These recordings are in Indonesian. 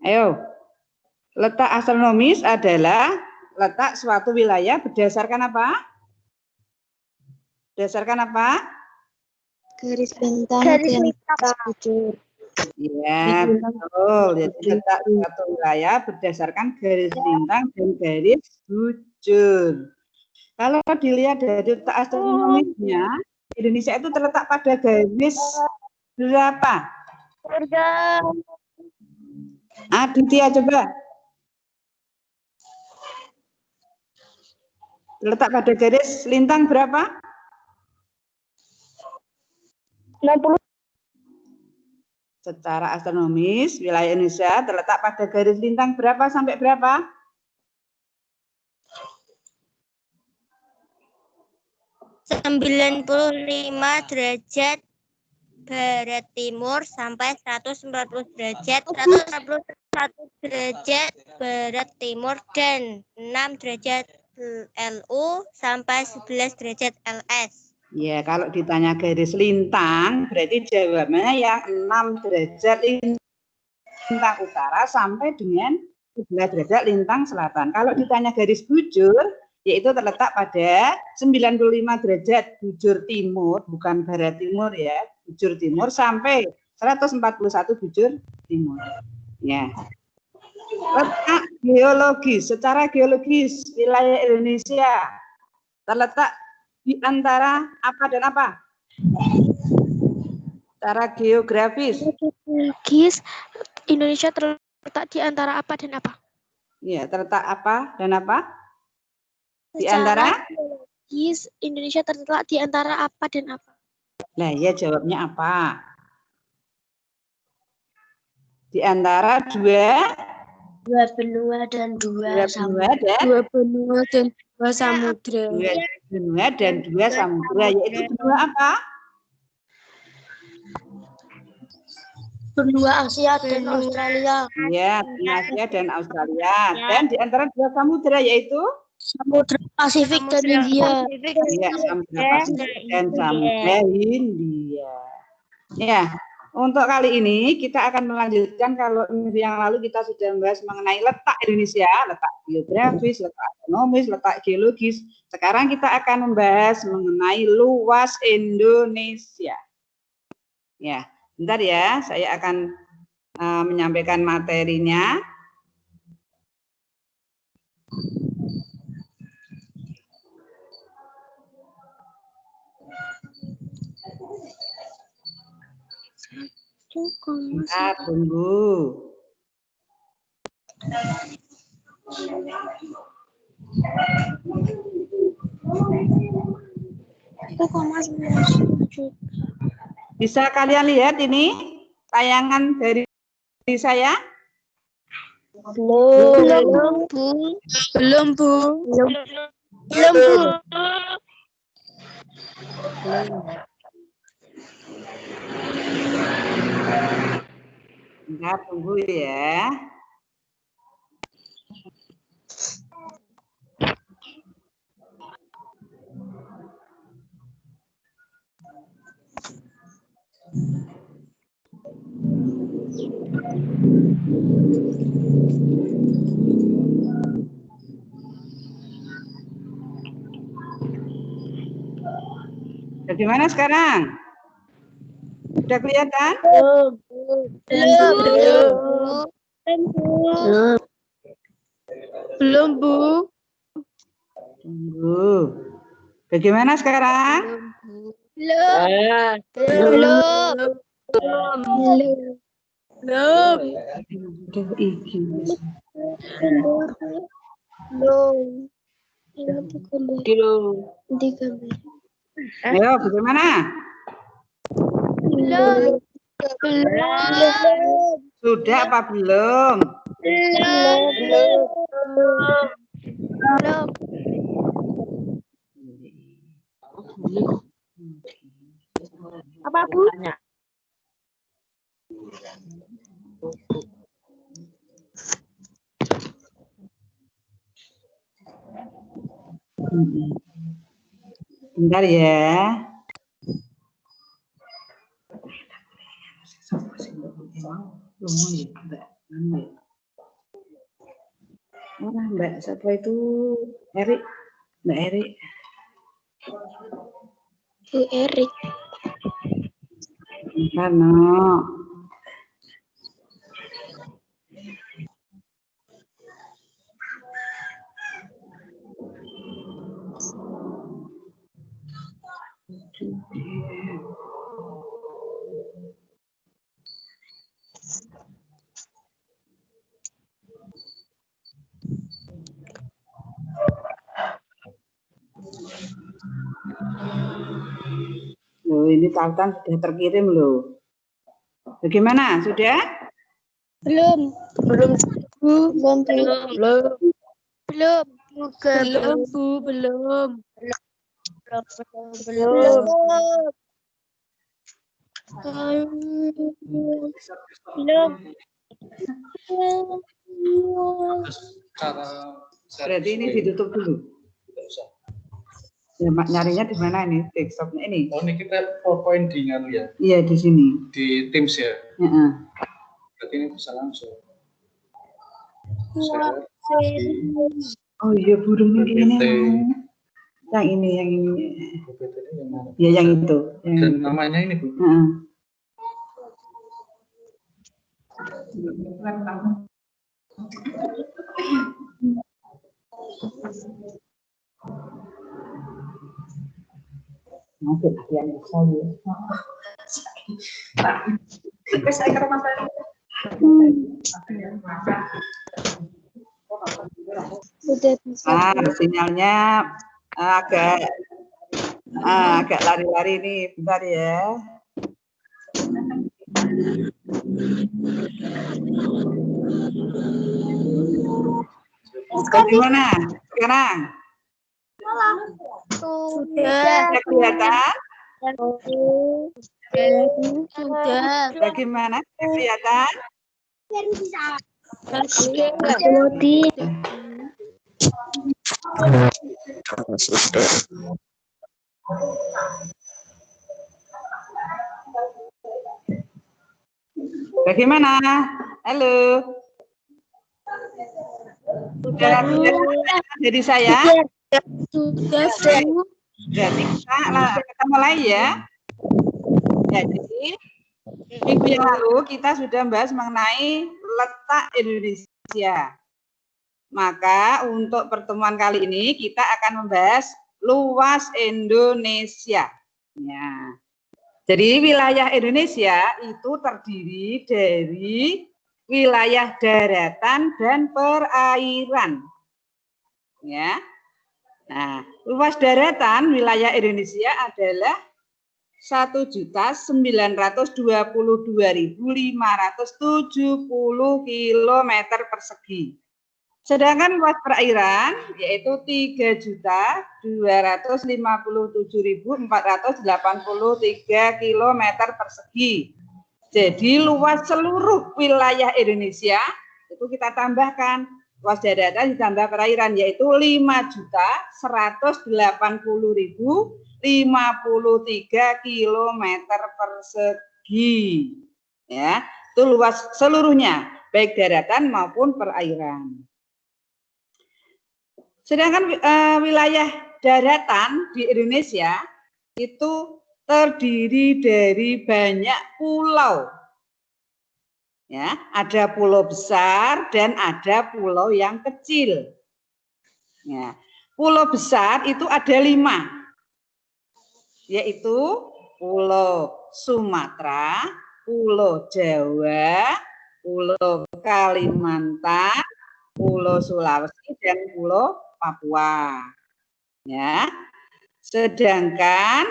Ayo. Letak astronomis adalah letak suatu wilayah berdasarkan apa? Berdasarkan apa? Garis bintang Garis dan bintang. bujur. Iya, betul. Jadi letak suatu wilayah berdasarkan garis bintang dan garis bujur. Kalau dilihat dari letak astronomisnya, Indonesia itu terletak pada garis berapa? Surga. Aditya coba. Terletak pada garis lintang berapa? 60. Secara astronomis, wilayah Indonesia terletak pada garis lintang berapa sampai berapa? derajat barat timur sampai 140 derajat 141 derajat barat timur dan 6 derajat LU sampai 11 derajat LS. Ya, kalau ditanya garis lintang, berarti jawabannya yang 6 derajat lintang utara sampai dengan 11 derajat lintang selatan. Kalau ditanya garis bujur, yaitu terletak pada 95 derajat bujur timur, bukan barat timur ya, bujur timur sampai 141 bujur timur. Ya. Letak geologis, secara geologis wilayah Indonesia terletak di antara apa dan apa? Secara geografis. Geologis, Indonesia terletak di antara apa dan apa? Ya, terletak apa dan apa? Di Secara antara? geologis, Indonesia terletak di antara apa dan apa? Nah, ya jawabnya apa? Di antara dua benua dan benua dan dua benua dan dua samudra. dua benua dan dua samudra, yaitu benua apa? Benua Asia dan Australia. Ya, benua Asia dan Australia. Dan di antara dua samudra yaitu Samudra Pasifik dan India. ya, samudra Pasifik dan samudra Hindia. Ya, untuk kali ini kita akan melanjutkan. Kalau minggu yang lalu kita sudah membahas mengenai letak Indonesia, letak geografis, letak ekonomis, letak geologis. Sekarang kita akan membahas mengenai luas Indonesia. Ya, bentar ya, saya akan menyampaikan materinya. Bentar, tunggu. Bisa kalian lihat ini tayangan dari saya? Belum, Bu. Belum, Bu. Belum, Bu. Bentar, tunggu ya. Bagaimana sekarang? Sudah kelihatan? Belum, Bu. Tunggu. Bagaimana sekarang? Ayo, bagaimana? Sudah apa belum? Apa, Bu? Bentar ya. Mbak siapa itu? Erik. Mbak Erik. Bu Erik. Karena loh, ini tautan sudah terkirim loh. Bagaimana? Sudah? Belum. Belum. Belum. Belum. Bu. Belum. Berarti ini ditutup dulu. Ya, nyarinya di mana ini? Desktopnya ini. Oh, ini kita PowerPoint di nganu ya? Iya, di sini. Di Teams ya? Berarti ini bisa langsung. Oh iya, burung ini. Yang ini. Ya, yang itu. Dan namanya ini, Bu? Mungkin yang saya. Saya ke rumah tadi. Sinyalnya agak lari-lari nih, bentar ya. Bagaimana sekarang? Sudah. Kelihatan? Sudah. Bagaimana? Kelihatan? Bagaimana? Halo. Sudah jadi saya? Sudah. Jadi kita mulai ya. Jadi minggu yang lalu kita sudah membahas mengenai letak Indonesia. Maka untuk pertemuan kali ini kita akan membahas luas Indonesia. Ya. Jadi wilayah Indonesia itu terdiri dari wilayah daratan dan perairan. Ya. Nah, luas daratan wilayah Indonesia adalah 1.922.570 km persegi. Sedangkan luas perairan yaitu 3.257.483 km persegi. Jadi luas seluruh wilayah Indonesia itu kita tambahkan luas daratan ditambah perairan yaitu 5.180.053 km persegi. Ya, itu luas seluruhnya baik daratan maupun perairan. Sedangkan wilayah daratan di Indonesia itu terdiri dari banyak pulau. Ya, ada pulau besar dan ada pulau yang kecil. Ya, pulau besar itu ada 5, yaitu Pulau Sumatera, Pulau Jawa, Pulau Kalimantan, Pulau Sulawesi dan Pulau Papua. Ya, sedangkan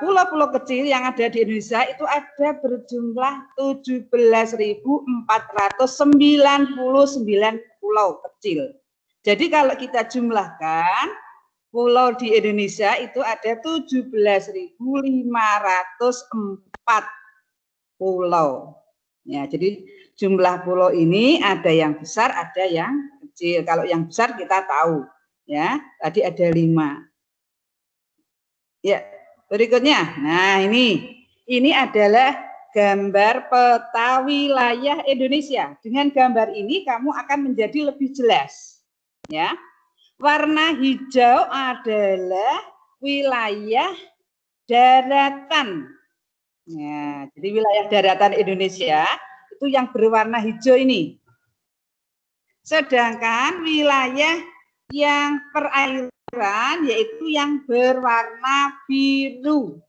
pulau-pulau kecil yang ada di Indonesia itu ada berjumlah 17.499 pulau kecil. Jadi kalau kita jumlahkan pulau di Indonesia itu ada 17.504 pulau. Ya, jadi jumlah pulau ini ada yang besar, ada yang kecil. Kalau yang besar kita tahu, ya, tadi ada 5. Ya, berikutnya. Nah, ini adalah gambar peta wilayah Indonesia. Dengan gambar ini kamu akan menjadi lebih jelas. Ya. Warna hijau adalah wilayah daratan. Ya, jadi wilayah daratan Indonesia itu yang berwarna hijau ini. Sedangkan wilayah yang perairan yaitu yang berwarna biru.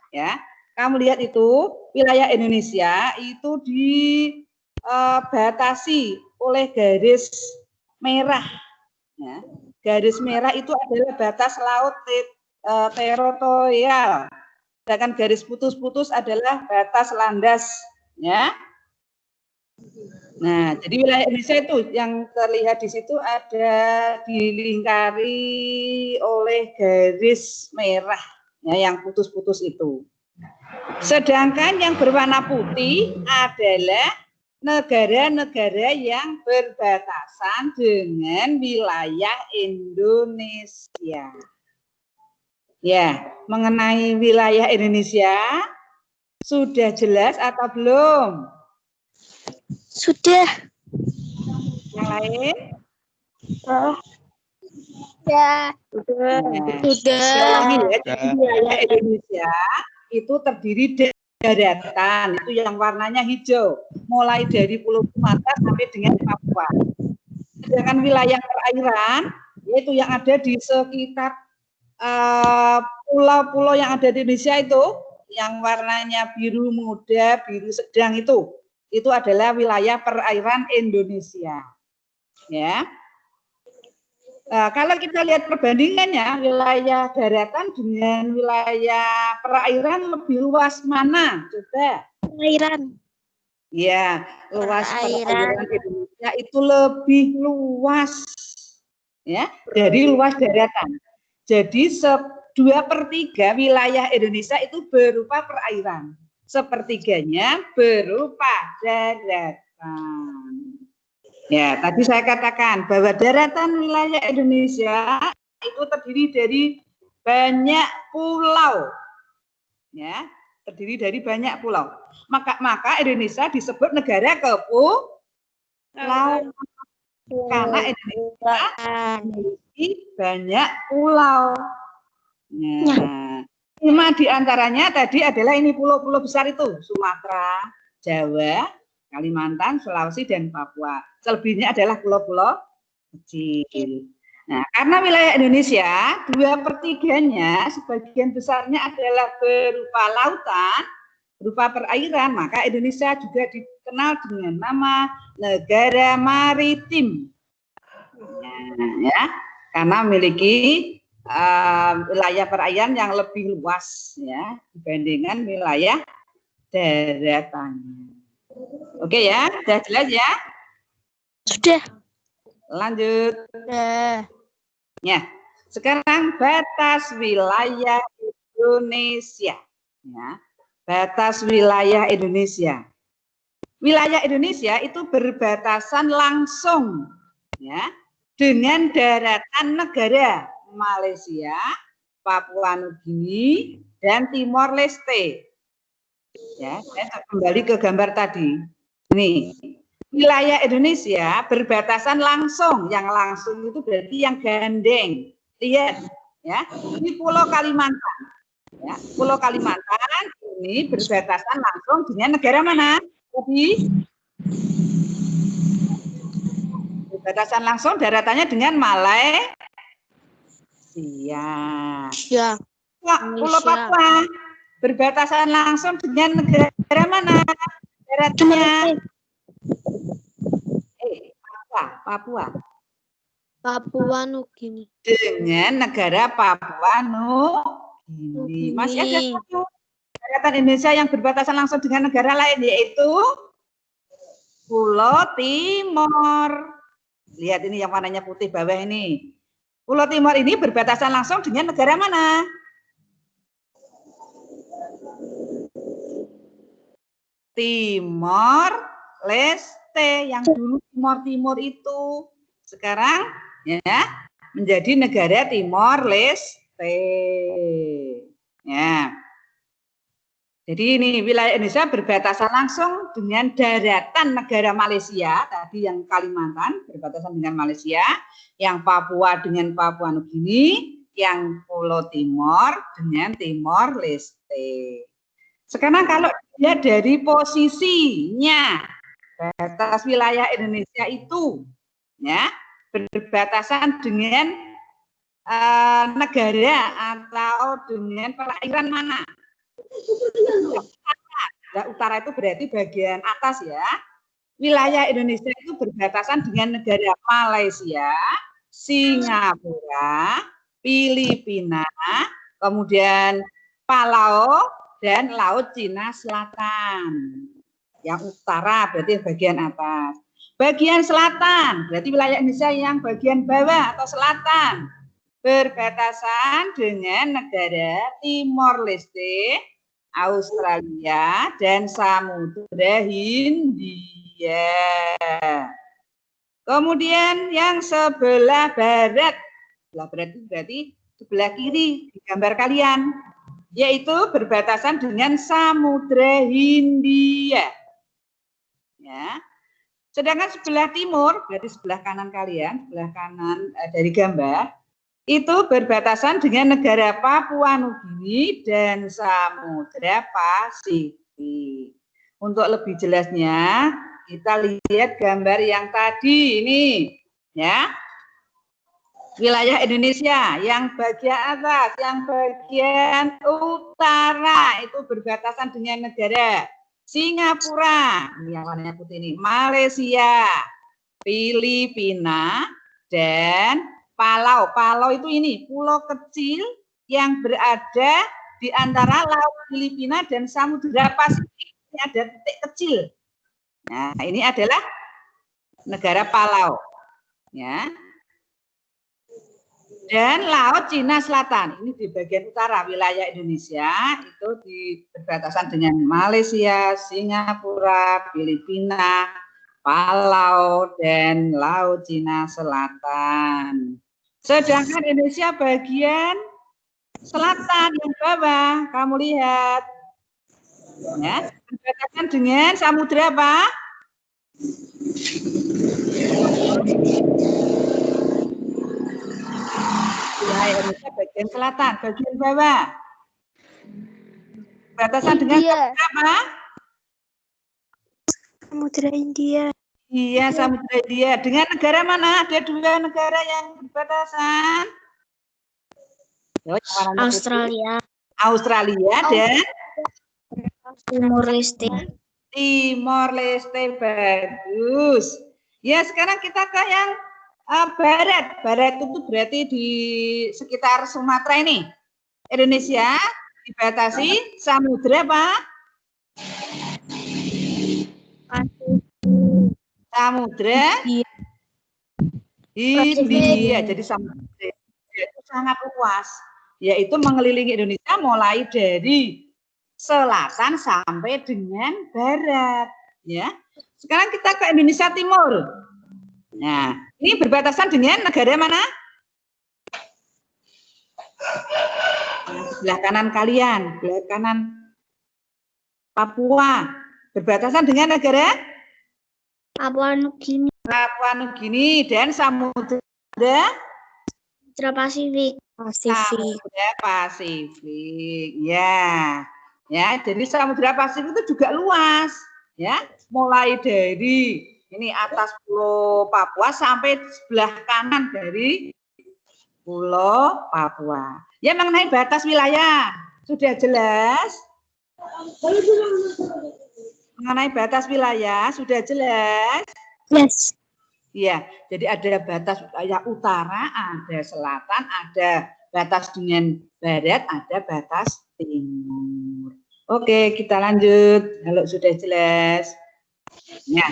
Ya, kamu lihat itu wilayah Indonesia itu dibatasi oleh garis merah. Ya, garis merah itu adalah batas laut teritorial. Sedangkan garis putus-putus adalah batas landas. Ya. Nah, jadi wilayah Indonesia itu yang terlihat di situ ada dilingkari oleh garis merah, ya, yang putus-putus itu. Sedangkan yang berwarna putih adalah negara-negara yang berbatasan dengan wilayah Indonesia. Ya, mengenai wilayah Indonesia sudah jelas atau belum? Sudah. Yang lain? Ya. Sudah. Lagi ya, jadi wilayah Indonesia itu terdiri dari daratan, itu yang warnanya hijau, mulai dari Pulau Sumatera sampai dengan Papua. Sedangkan wilayah perairan, yaitu yang ada di sekitar pulau-pulau yang ada di Indonesia itu, yang warnanya biru muda, biru sedang itu adalah wilayah perairan Indonesia. Ya. Kalau kita lihat perbandingannya, wilayah daratan dengan wilayah perairan lebih luas mana? Coba. Perairan. Ya, luas perairan Indonesia itu lebih luas, ya, dari luas daratan. Jadi 2/3 wilayah Indonesia itu berupa perairan. Sepertiganya berupa daratan. Ya, tadi saya katakan bahwa daratan wilayah Indonesia itu terdiri dari banyak pulau. Ya, terdiri dari banyak pulau. Maka Indonesia disebut negara kepulauan. Karena Indonesia memiliki banyak pulau. Nah, 5 diantaranya tadi adalah ini pulau-pulau besar itu, Sumatera, Jawa, Kalimantan, Sulawesi, dan Papua. Selebihnya adalah pulau-pulau kecil. Nah, karena wilayah Indonesia 2/3-nya, sebagian besarnya adalah berupa lautan, berupa perairan, maka Indonesia juga dikenal dengan nama negara maritim. Nah, ya, karena memiliki wilayah perairan yang lebih luas, ya, dibandingkan wilayah daratannya. Oke ya, sudah jelas ya? Sudah. Lanjut. Sudah. Ya, sekarang batas wilayah Indonesia. Ya, batas wilayah Indonesia. Wilayah Indonesia itu berbatasan langsung, ya, dengan daratan negara Malaysia, Papua Nugini, dan Timor Leste. Ya, saya kembali ke gambar tadi. Nih, wilayah Indonesia berbatasan langsung. Yang langsung itu berarti yang gandeng. Lihat, ya, ini Pulau Kalimantan. Ya, Pulau Kalimantan ini berbatasan langsung dengan negara mana? Jadi, berbatasan langsung daratannya dengan Malaysia. Ya. Pulau Papua berbatasan langsung dengan negara mana? Daratnya. Papua. Papua Nugini. Dengan negara Papua Nugini. Masih ada satu daratan Indonesia yang berbatasan langsung dengan negara lain, yaitu Pulau Timor. Lihat ini yang warnanya putih bawah ini. Pulau Timor ini berbatasan langsung dengan negara mana? Timor Leste, yang dulu Timor itu sekarang ya menjadi negara Timor Leste. Ya. Jadi ini wilayah Indonesia berbatasan langsung dengan daratan negara Malaysia, tadi yang Kalimantan berbatasan dengan Malaysia, yang Papua dengan Papua Nugini, yang Pulau Timor dengan Timor Leste. Sekarang kalau dilihat dari posisinya, batas wilayah Indonesia itu ya berbatasan dengan negara atau dengan perairan mana? Utara itu berarti bagian atas ya. Wilayah Indonesia itu berbatasan dengan negara Malaysia, Singapura, Filipina, kemudian Palau, dan Laut Cina Selatan. Yang utara berarti bagian atas. Bagian selatan berarti wilayah Indonesia yang bagian bawah atau selatan. Berbatasan dengan negara Timor Leste, Australia, dan Samudra Hindia. Kemudian yang sebelah barat, sebelah barat itu berarti sebelah kiri di gambar kalian, yaitu berbatasan dengan Samudra Hindia. Ya. Sedangkan sebelah timur, berarti sebelah kanan kalian, sebelah kanan dari gambar, itu berbatasan dengan negara Papua Nugini dan Samudra Pasifik. Untuk lebih jelasnya, kita lihat gambar yang tadi ini, ya. Wilayah Indonesia yang bagian atas, yang bagian utara itu berbatasan dengan negara Singapura, ini yang warnanya putih ini, Malaysia, Filipina, dan Palau. Palau itu ini pulau kecil yang berada di antara Laut Filipina dan Samudra Pasifik. Ini ada titik kecil. Nah, ini adalah negara Palau. Ya. Dan Laut Cina Selatan. Ini di bagian utara wilayah Indonesia itu di berbatasan dengan Malaysia, Singapura, Filipina, Palau, dan Laut Cina Selatan. Sedangkan Indonesia bagian selatan yang bawah, kamu lihat, ya, berbatasan dengan samudra apa? Wilayah Indonesia bagian selatan, bagian bawah. Berbatasan dengan samudra apa? Samudra India. Iya, Samudra India. Dengan negara mana? Ada dua negara yang berbatasan. Australia. Australia dan Timor Leste. Timor Leste, bagus. Ya, sekarang kita ke yang barat. Barat itu berarti di sekitar Sumatera ini. Indonesia dibatasi samudra apa? Samudra Hindia. Jadi samudra itu sangat luas, yaitu mengelilingi Indonesia mulai dari selatan sampai dengan barat. Ya. Sekarang kita ke Indonesia Timur. Nah, ini berbatasan dengan negara mana? Sebelah kanan kalian, sebelah kanan Papua. Berbatasan dengan negara Papua Nugini. Papua Nugini dan Samudra Pasifik. Samudra Pasifik. Ya. Ya, jadi Samudra Pasifik itu juga luas, ya. Mulai dari ini atas Pulau Papua sampai sebelah kanan dari Pulau Papua. Ya, mengenai batas wilayah sudah jelas. Mengenai batas wilayah sudah jelas. Yes. Iya, jadi ada batas wilayah utara, ada selatan, ada batas dengan barat, ada batas timur. Oke, kita lanjut. Kalau sudah jelas. Ya.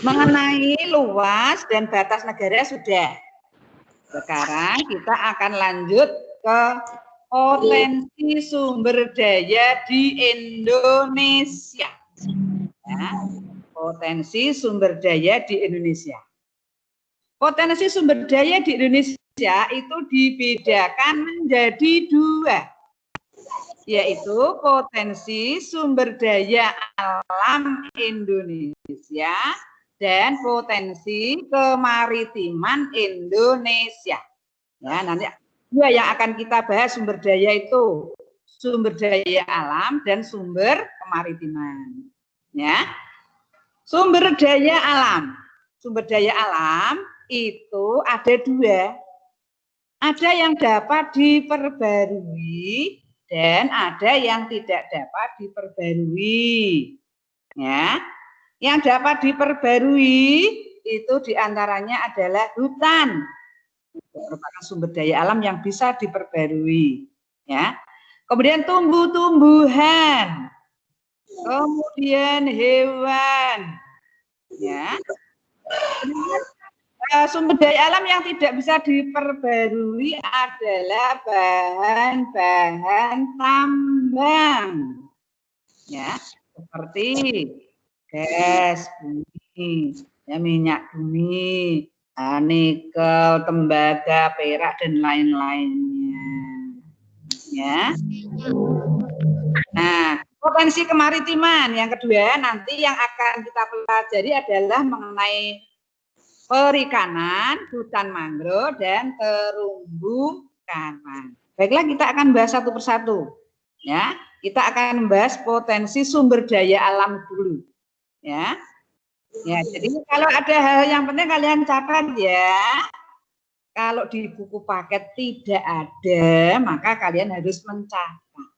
Mengenai luas dan batas negara sudah. Sekarang kita akan lanjut ke potensi sumber daya di Indonesia. Ya. Potensi sumber daya di Indonesia. Potensi sumber daya di Indonesia itu dibedakan menjadi dua. yaitu potensi sumber daya alam Indonesia dan potensi kemaritiman Indonesia. Ya, nanti dua yang akan kita bahas sumber daya itu sumber daya alam dan sumber kemaritiman. Ya, sumber daya alam. Sumber daya alam itu ada dua. Ada yang dapat diperbarui dan ada yang tidak dapat diperbarui. Ya, yang dapat diperbarui itu diantaranya adalah hutan, merupakan sumber daya alam yang bisa diperbarui. Ya, kemudian tumbuh-tumbuhan, kemudian hewan. Ya, sumber daya alam yang tidak bisa diperbarui adalah bahan-bahan tambang. Ya, seperti gas bumi, ya, minyak bumi, nikel, tembaga, perak dan lain-lainnya. Ya. Nah, potensi kemaritiman yang kedua nanti yang akan kita pelajari adalah mengenai perikanan, hutan mangrove, dan terumbu karang. Baiklah, kita akan bahas satu persatu. Ya, kita akan membahas potensi sumber daya alam dulu. Ya, jadi kalau ada hal yang penting kalian catat ya. Kalau di buku paket tidak ada, maka kalian harus mencatat.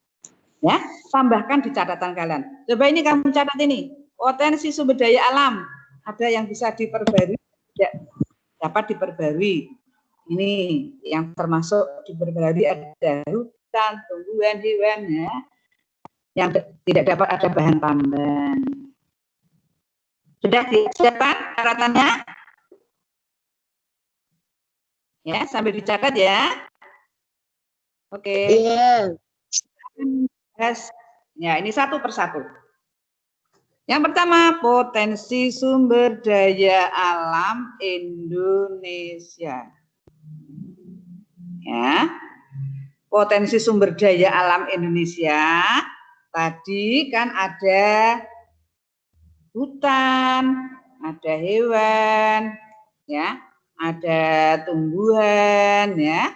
Ya, tambahkan di catatan kalian. Coba ini kamu catat ini, potensi sumber daya alam. Ada yang bisa diperbarui, tidak dapat diperbarui. Ini yang termasuk diperbarui ada hutan, tumbuhan, hewan, ya. Yang tidak dapat ada bahan tambang. Sudah disiapkan catatannya? Ya, sambil dicatat ya. Oke. Iya. Ya, ini satu persatu. Yang pertama, potensi sumber daya alam Indonesia. Ya, potensi sumber daya alam Indonesia. Tadi kan ada hutan, ada hewan, ya, ada tumbuhan, ya.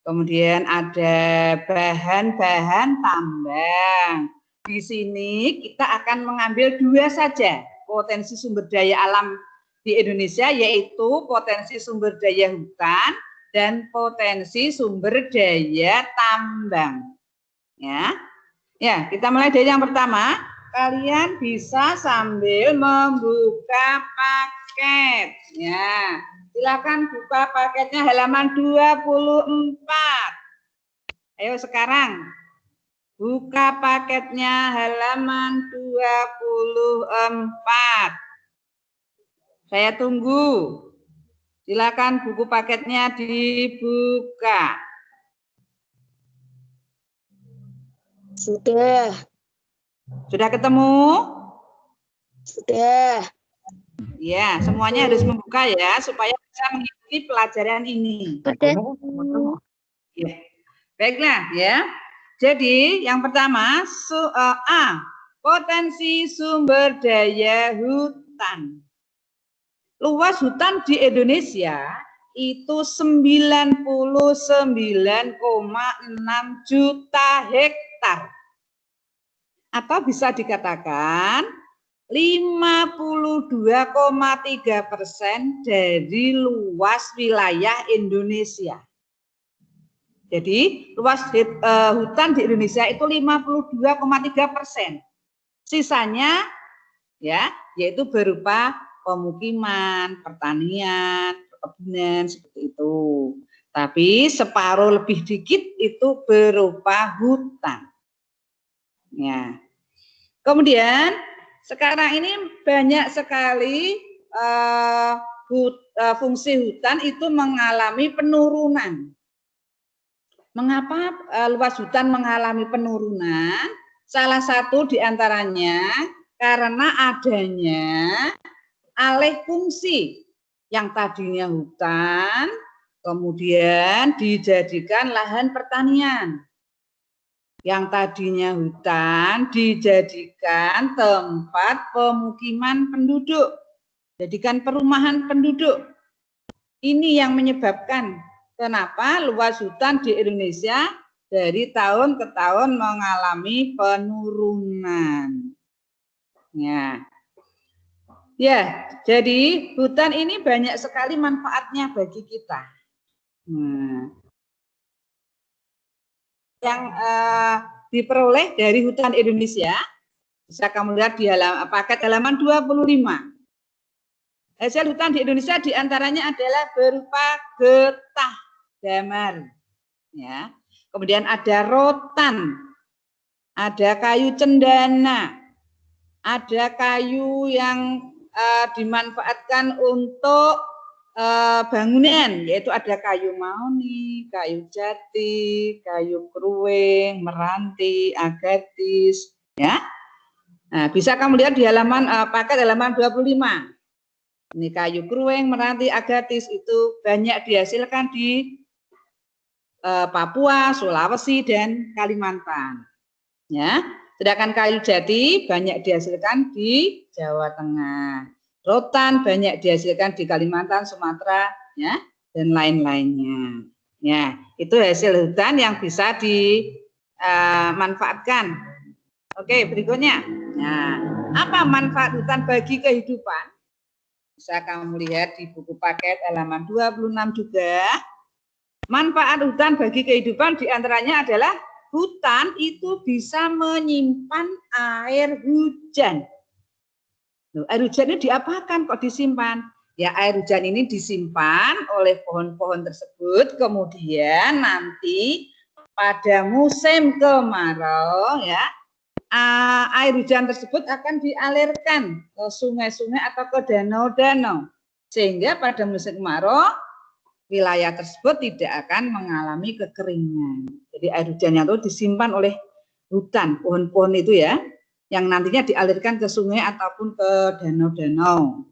Kemudian ada bahan-bahan tambang. Di sini kita akan mengambil dua saja potensi sumber daya alam di Indonesia, yaitu potensi sumber daya hutan dan potensi sumber daya tambang. Ya, kita mulai dari yang pertama. Kalian bisa sambil membuka paket. Ya, silakan buka paketnya halaman 24. Ayo sekarang. Buka paketnya halaman 24. Saya tunggu. Silakan buku paketnya dibuka. Sudah. Sudah ketemu? Sudah. Ya, semuanya harus membuka ya, supaya bisa mengikuti pelajaran ini. Ya. Baiklah ya. Jadi yang pertama A, potensi sumber daya hutan. Luas hutan di Indonesia itu 99,6 juta hektar. Atau bisa dikatakan 52,3% dari luas wilayah Indonesia. Jadi luas hutan di Indonesia itu 52,3%. Sisanya ya, yaitu berupa pemukiman, pertanian, perkebunan seperti itu. Tapi separuh lebih dikit itu berupa hutan. Ya. Kemudian sekarang ini banyak sekali fungsi hutan itu mengalami penurunan. Mengapa luas hutan mengalami penurunan? Salah satu diantaranya karena adanya alih fungsi yang tadinya hutan, kemudian dijadikan lahan pertanian. yang tadinya hutan dijadikan tempat pemukiman penduduk, jadikan perumahan penduduk. Ini yang menyebabkan kenapa luas hutan di Indonesia dari tahun ke tahun mengalami penurunan. Ya, jadi hutan ini banyak sekali manfaatnya bagi kita. Yang diperoleh dari hutan Indonesia bisa kamu lihat di paket halaman 25. Hasil hutan di Indonesia diantaranya adalah berupa getah damar, ya. Kemudian ada rotan, ada kayu cendana, ada kayu yang dimanfaatkan untuk bangunan, yaitu ada kayu mahoni, kayu jati, kayu keruing, meranti, agatis, ya. Nah, bisa kamu lihat di halaman paket halaman 25. Ini kayu keruing, meranti, agatis itu banyak dihasilkan di Papua, Sulawesi, dan Kalimantan. Ya, sedangkan kayu jati banyak dihasilkan di Jawa Tengah. Rotan banyak dihasilkan di Kalimantan, Sumatera, ya, dan lain-lainnya. Ya, itu hasil hutan yang bisa dimanfaatkan. Oke, berikutnya. Nah, apa manfaat hutan bagi kehidupan? Bisa kamu lihat di buku paket halaman 26 juga. Manfaat hutan bagi kehidupan diantaranya adalah hutan itu bisa menyimpan air hujan. Loh, air hujan ini diapakan kok disimpan? Ya, air hujan ini disimpan oleh pohon-pohon tersebut, kemudian nanti pada musim kemarau, ya, air hujan tersebut akan dialirkan ke sungai-sungai atau ke danau-danau, sehingga pada musim kemarau wilayah tersebut tidak akan mengalami kekeringan. Jadi air hujannya itu disimpan oleh hutan, pohon-pohon itu ya, yang nantinya dialirkan ke sungai ataupun ke danau-danau.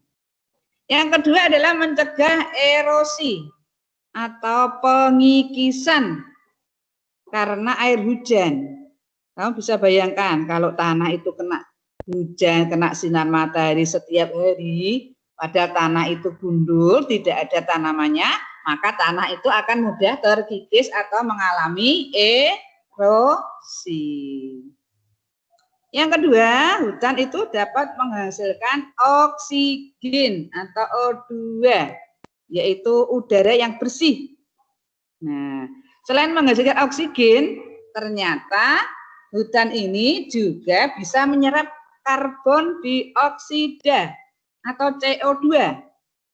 Yang kedua adalah mencegah erosi atau pengikisan karena air hujan. Kamu bisa bayangkan kalau tanah itu kena hujan, kena sinar matahari setiap hari, padahal tanah itu gundul, tidak ada tanamannya, maka tanah itu akan mudah terkikis atau mengalami erosi. Yang kedua, hutan itu dapat menghasilkan oksigen atau O2, yaitu udara yang bersih. Nah, selain menghasilkan oksigen, ternyata hutan ini juga bisa menyerap karbon dioksida atau CO2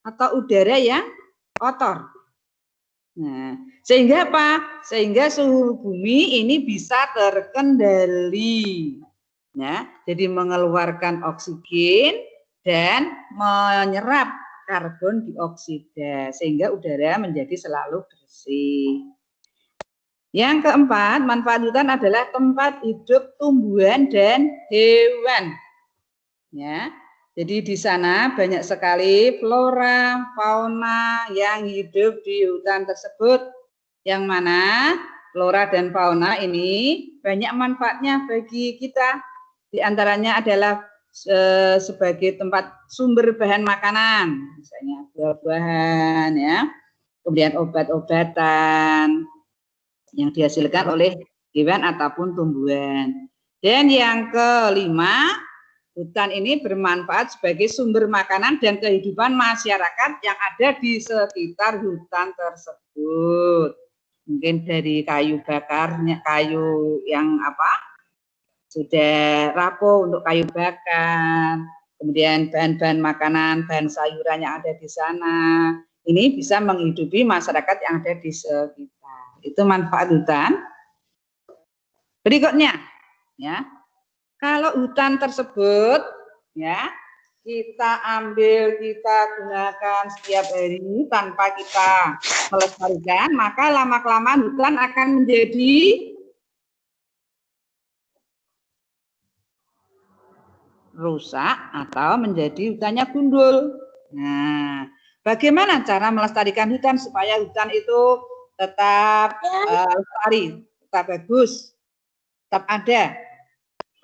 atau udara yang kotor. Nah, sehingga apa? Sehingga suhu bumi ini bisa terkendali. Ya, jadi mengeluarkan oksigen dan menyerap karbon dioksida sehingga udara menjadi selalu bersih. Yang keempat, manfaat hutan adalah tempat hidup tumbuhan dan hewan. Ya, jadi di sana banyak sekali flora, fauna yang hidup di hutan tersebut. Yang mana flora dan fauna ini banyak manfaatnya bagi kita. Di antaranya adalah sebagai tempat sumber bahan makanan, misalnya buah-buahan, ya, kemudian obat-obatan yang dihasilkan oleh hewan ataupun tumbuhan. Dan yang kelima, hutan ini bermanfaat sebagai sumber makanan dan kehidupan masyarakat yang ada di sekitar hutan tersebut. Mungkin dari kayu bakarnya, kayu yang sudah rapuh untuk kayu bakar, kemudian bahan-bahan makanan, bahan sayuran yang ada di sana, ini bisa menghidupi masyarakat yang ada di sekitar. Itu manfaat hutan. Berikutnya, ya, kalau hutan tersebut, ya, kita ambil, kita gunakan setiap hari tanpa kita melestarikan, maka lama-kelamaan hutan akan menjadi rusak atau menjadi hutannya gundul. Nah, bagaimana cara melestarikan hutan supaya hutan itu tetap lestari, tetap bagus? tetap ada.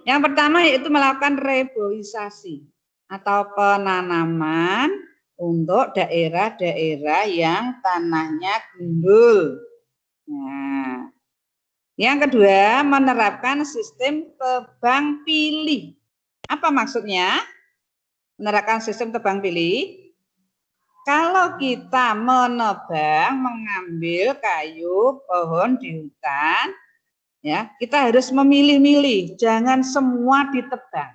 Yang pertama yaitu melakukan reboisasi atau penanaman untuk daerah-daerah yang tanahnya gundul. Nah, yang kedua menerapkan sistem tebang pilih. Apa maksudnya? Menerapkan sistem tebang pilih. Kalau kita menebang, mengambil kayu, pohon di hutan, ya, kita harus memilih-milih, jangan semua ditebang.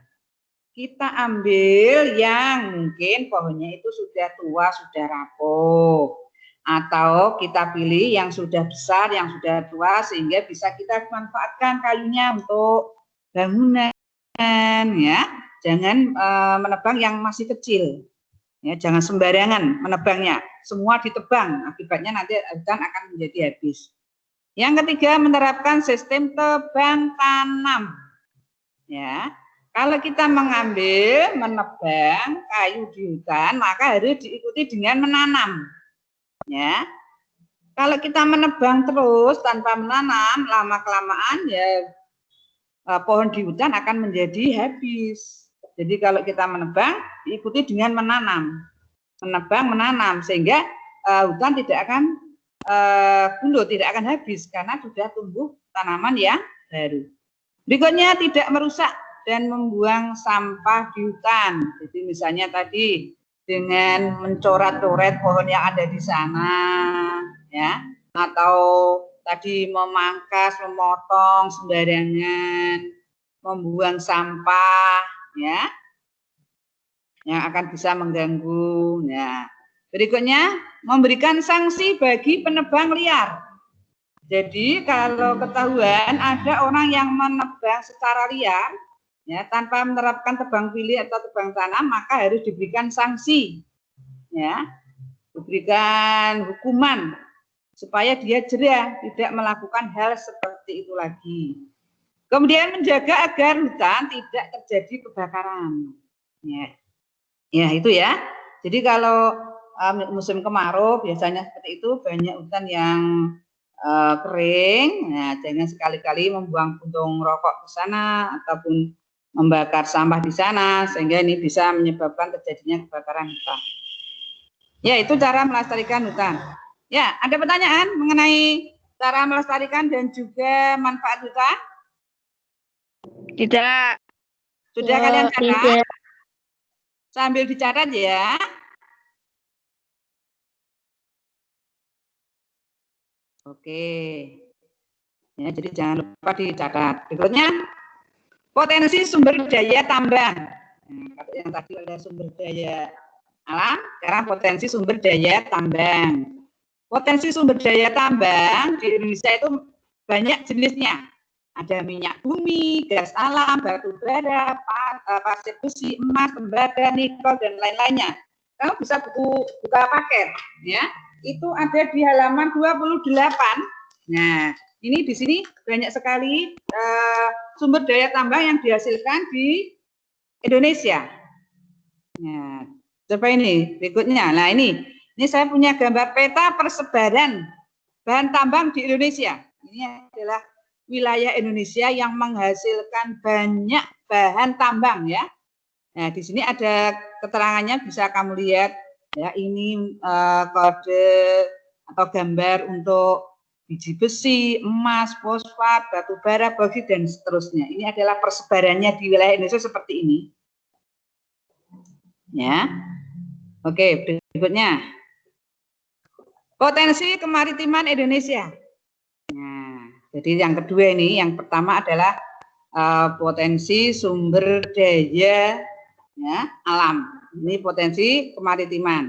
Kita ambil yang mungkin pohonnya itu sudah tua, sudah rapuh. Atau kita pilih yang sudah besar, yang sudah tua, sehingga bisa kita manfaatkan kayunya untuk bangunan. Ya, jangan menebang yang masih kecil. Ya, jangan sembarangan menebangnya. Semua ditebang, akibatnya nanti hutan akan menjadi habis. Yang ketiga, menerapkan sistem tebang tanam. Ya, kalau kita menebang kayu di hutan, maka harus diikuti dengan menanam. Ya, kalau kita menebang terus tanpa menanam, lama-kelamaan ya pohon di hutan akan menjadi habis. Jadi kalau kita menebang, diikuti dengan menanam. Menebang, menanam, sehingga hutan tidak akan gundul, tidak akan habis karena sudah tumbuh tanaman yang baru. Berikutnya, tidak merusak dan membuang sampah di hutan. Jadi misalnya tadi dengan mencoret-coret pohon yang ada di sana, ya, atau tadi memangkas, memotong sembarangan, membuang sampah, ya, yang akan bisa mengganggu. Nah, berikutnya memberikan sanksi bagi penebang liar. Jadi kalau ketahuan ada orang yang menebang secara liar, ya, tanpa menerapkan tebang pilih atau tebang tanam, maka harus diberikan sanksi, ya, diberikan hukuman supaya dia jera, tidak melakukan hal seperti itu lagi. Kemudian menjaga agar hutan tidak terjadi kebakaran. Ya itu ya. Jadi kalau musim kemarau biasanya seperti itu, banyak hutan yang kering. Nah, jangan sekali-kali membuang puntung rokok ke sana ataupun membakar sampah di sana, sehingga ini bisa menyebabkan terjadinya kebakaran hutan. Ya, itu cara melestarikan hutan. Ya, ada pertanyaan mengenai cara melestarikan dan juga manfaat hutan? Tidak. Sudah kalian catat? Sambil dicatat ya. Oke. Ya, jadi jangan lupa dicatat. Berikutnya, potensi sumber daya tambang. Nah, yang tadi ada sumber daya alam, sekarang potensi sumber daya tambang. Potensi sumber daya tambang di Indonesia itu banyak jenisnya. Ada minyak bumi, gas alam, batu bara, pasir besi, emas, tembaga, nikel, dan lain-lainnya. Kamu bisa buka paket, ya. Itu ada di halaman 28. Nah, ini di sini banyak sekali sumber daya tambang yang dihasilkan di Indonesia. Nah, coba ini berikutnya. Nah, ini saya punya gambar peta persebaran bahan tambang di Indonesia. Ini adalah wilayah Indonesia yang menghasilkan banyak bahan tambang, ya. Nah, di sini ada keterangannya, bisa kamu lihat, ya. Ini kode atau gambar untuk biji besi, emas, fosfat, batu bara, bauksit, dan seterusnya. Ini adalah persebarannya di wilayah Indonesia seperti ini. Ya. Oke, berikutnya. Potensi kemaritiman Indonesia. Nah, jadi yang kedua ini, yang pertama adalah potensi sumber daya, ya, alam. Ini potensi kemaritiman.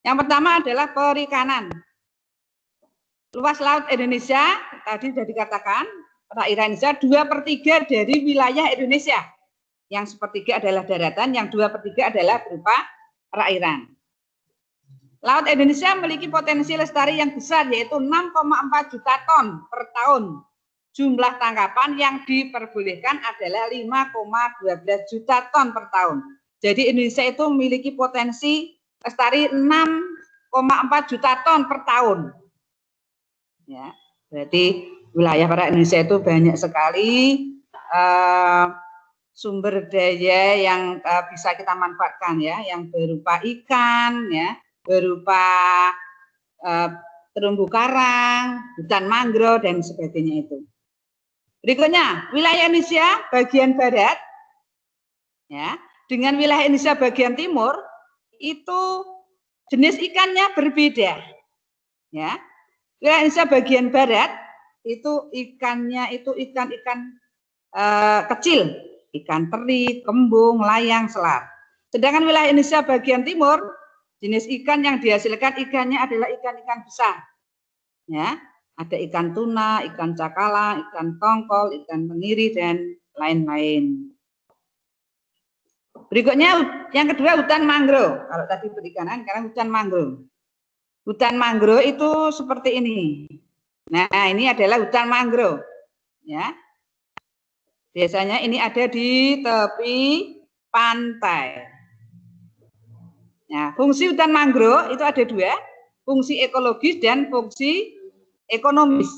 Yang pertama adalah perikanan. Luas laut Indonesia, tadi sudah dikatakan, perairan Indonesia 2/3 dari wilayah Indonesia. Yang sepertiga adalah daratan, yang 2/3 adalah berupa perairan. Laut Indonesia memiliki potensi lestari yang besar, yaitu 6,4 juta ton per tahun. Jumlah tangkapan yang diperbolehkan adalah 5,12 juta ton per tahun. Jadi Indonesia itu memiliki potensi lestari 6,4 juta ton per tahun. Ya, berarti wilayah para Indonesia itu banyak sekali sumber daya yang bisa kita manfaatkan ya, yang berupa ikan ya, berupa terumbu karang, hutan mangrove dan sebagainya itu. Berikutnya, wilayah Indonesia bagian barat ya, dengan wilayah Indonesia bagian timur itu jenis ikannya berbeda. Ya. Wilayah Indonesia bagian barat itu ikannya itu ikan-ikan kecil, ikan teri, kembung, layang, selar. Sedangkan wilayah Indonesia bagian timur, jenis ikan yang dihasilkan ikannya adalah ikan-ikan besar. Ya, ada ikan tuna, ikan cakalang, ikan tongkol, ikan tenggiri dan lain-lain. Berikutnya yang kedua hutan mangrove. Kalau tadi perikanan, sekarang hutan mangrove. Hutan mangrove itu seperti ini. Nah, ini adalah hutan mangrove. Ya. Biasanya ini ada di tepi pantai. Nah, fungsi hutan mangrove itu ada dua, fungsi ekologis dan fungsi ekonomis.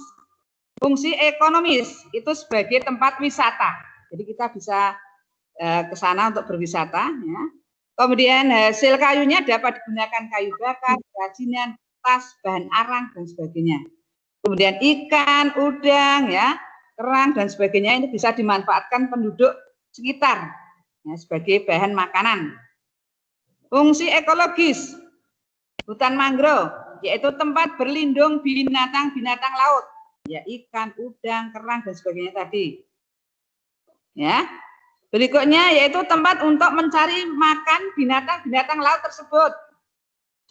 Fungsi ekonomis itu sebagai tempat wisata. Jadi kita bisa ke sana untuk berwisata. Ya. Kemudian hasil kayunya dapat digunakan kayu bakar, kerajinan, tas, bahan arang dan sebagainya. Kemudian ikan, udang, ya, kerang dan sebagainya ini bisa dimanfaatkan penduduk sekitar ya, sebagai bahan makanan. Fungsi ekologis hutan mangrove yaitu tempat berlindung binatang-binatang laut, ya ikan, udang, kerang dan sebagainya tadi. Ya. Berikutnya yaitu tempat untuk mencari makan binatang-binatang laut tersebut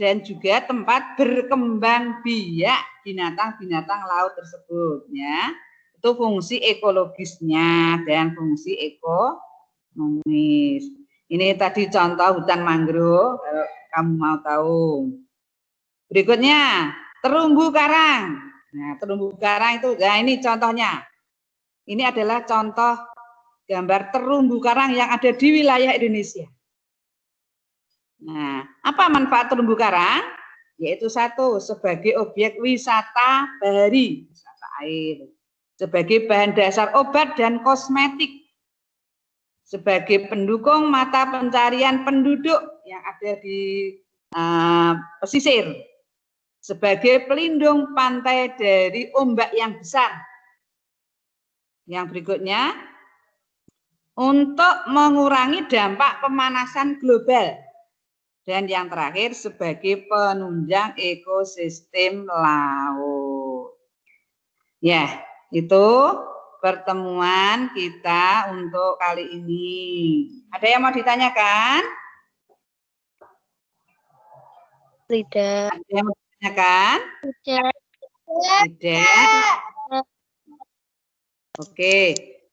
dan juga tempat berkembang biak binatang-binatang laut tersebut ya. Itu fungsi ekologisnya dan fungsi ekonomis. Ini tadi contoh hutan mangrove kalau kamu mau tahu. Berikutnya terumbu karang. Nah, terumbu karang itu nah ini contohnya. Ini adalah contoh gambar terumbu karang yang ada di wilayah Indonesia. Nah, apa manfaat terumbu karang? Yaitu satu, sebagai objek wisata bahari, wisata air. Sebagai bahan dasar obat dan kosmetik. Sebagai pendukung mata pencarian penduduk yang ada di pesisir. Sebagai pelindung pantai dari ombak yang besar. Yang berikutnya, untuk mengurangi dampak pemanasan global. Dan yang terakhir sebagai penunjang ekosistem laut. Ya, itu pertemuan kita untuk kali ini. Ada yang mau ditanyakan? Tidak. Ada yang mau ditanyakan? Tidak. Tidak. Oke.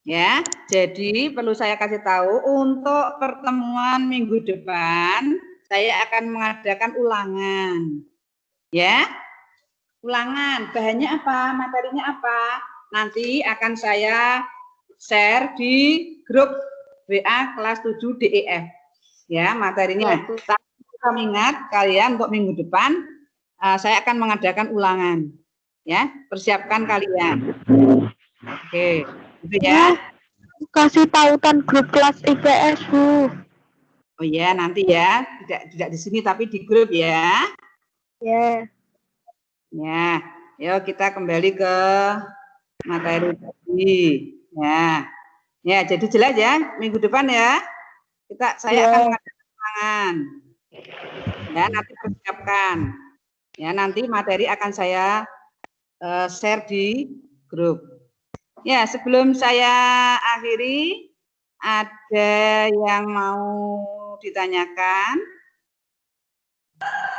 Ya, jadi perlu saya kasih tahu untuk pertemuan minggu depan saya akan mengadakan ulangan. Ya. Ulangan, bahannya apa? Materinya apa? Nanti akan saya share di grup WA kelas 7 DEF. Ya, materinya. Tapi kami ingat kalian untuk minggu depan saya akan mengadakan ulangan. Ya, persiapkan kalian. Oke. Gitu ya. Kasih tautan grup kelas IPS, Bu. Oh ya, nanti ya. Tidak di sini tapi di grup ya. Ya. Ya, yuk kita kembali ke materi tadi. Ya. Ya, jadi jelas ya, minggu depan ya. Saya akan mengadakan ulangan. Ya, nanti persiapkan. Ya, nanti materi akan saya share di grup. Ya, sebelum saya akhiri, ada yang mau ditanyakan?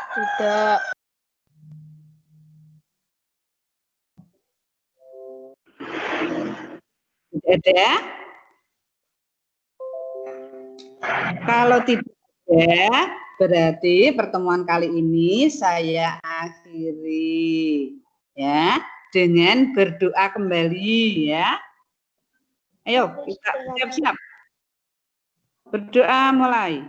Tidak. Tidak ada? Kalau tidak ada, berarti pertemuan kali ini saya akhiri. Ya. Dengan berdoa kembali ya. Ayo kita siap-siap. Berdoa mulai.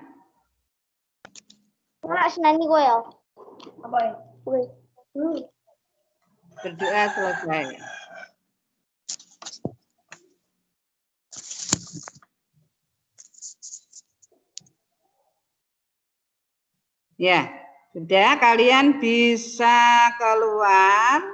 Berdoa selesai. Ya, sudah kalian bisa keluar